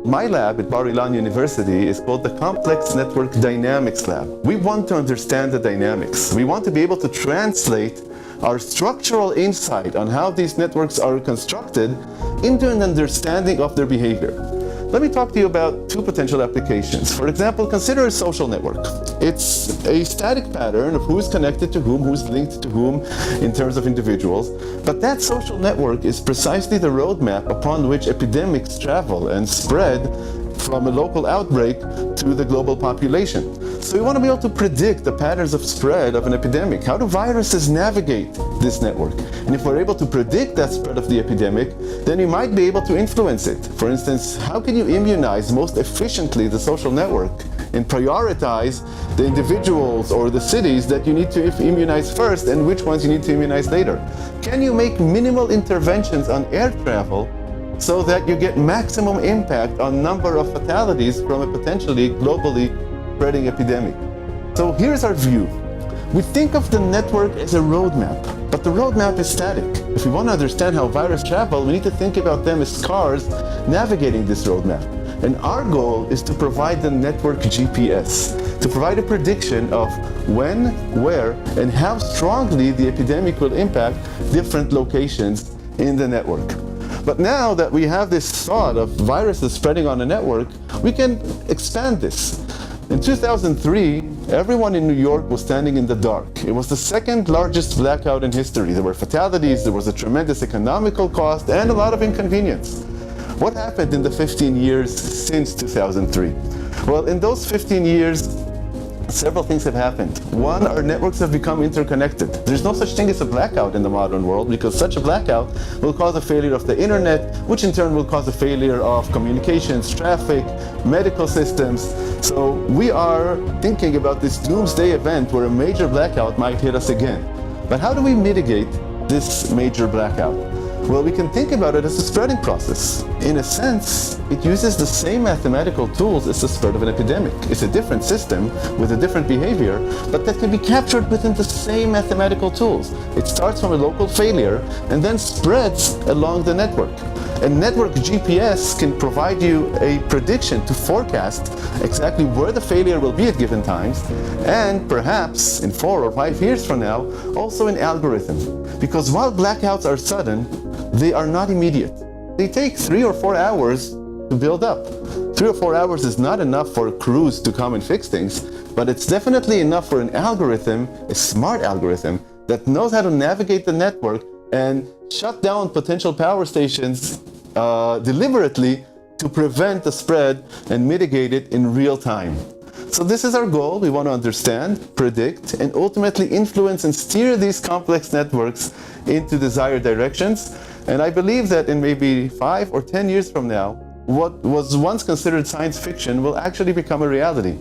My lab at Bar-Ilan University is called the Complex Network Dynamics Lab. We want to understand the dynamics. We want to be able to translate our structural insight on how these networks are constructed into an understanding of their behavior. Let me talk to you about two potential applications. For example, consider a social network. It's a static pattern of who's connected to whom, who's linked to whom in terms of individuals. But that social network is precisely the roadmap upon which epidemics travel and spread from a local outbreak to the global population. So we want to be able to predict the patterns of spread of an epidemic. How do viruses navigate this network? And if we're able to predict that spread of the epidemic, then we might be able to influence it. For instance, how can you immunize most efficiently the social network and prioritize the individuals or the cities that you need to immunize first and which ones you need to immunize later? Can you make minimal interventions on air travel so that you get maximum impact on number of fatalities from a potentially globally spreading epidemic? So here's our view. We think of the network as a roadmap, but the roadmap is static. If we want to understand how viruses travel, we need to think about them as cars navigating this roadmap. And our goal is to provide the network GPS, to provide a prediction of when, where, and how strongly the epidemic will impact different locations in the network. But now that we have this thought of viruses spreading on a network, we can expand this. In 2003, everyone in New York was standing in the dark. It was the second largest blackout in history. There were fatalities, there was a tremendous economical cost, and a lot of inconvenience. What happened in the 15 years since 2003? Well, in those 15 years, several things have happened. One, our networks have become interconnected. There's no such thing as a blackout in the modern world because such a blackout will cause a failure of the internet, which in turn will cause a failure of communications, traffic, medical systems. So we are thinking about this doomsday event where a major blackout might hit us again. But how do we mitigate this major blackout? Well, we can think about it as a spreading process. In a sense, it uses the same mathematical tools as the spread of an epidemic. It's a different system with a different behavior, but that can be captured within the same mathematical tools. It starts from a local failure and then spreads along the network. And network GPS can provide you a prediction to forecast exactly where the failure will be at given times, and perhaps in 4 or 5 years from now, also an algorithm. Because while blackouts are sudden, they are not immediate. They take 3 or 4 hours to build up. 3 or 4 hours is not enough for crews to come and fix things, but it's definitely enough for an algorithm, a smart algorithm, that knows how to navigate the network and shut down potential power stations deliberately to prevent the spread and mitigate it in real time. So this is our goal. We want to understand, predict, and ultimately influence and steer these complex networks into desired directions. And I believe that in maybe 5 or 10 years from now, what was once considered science fiction will actually become a reality.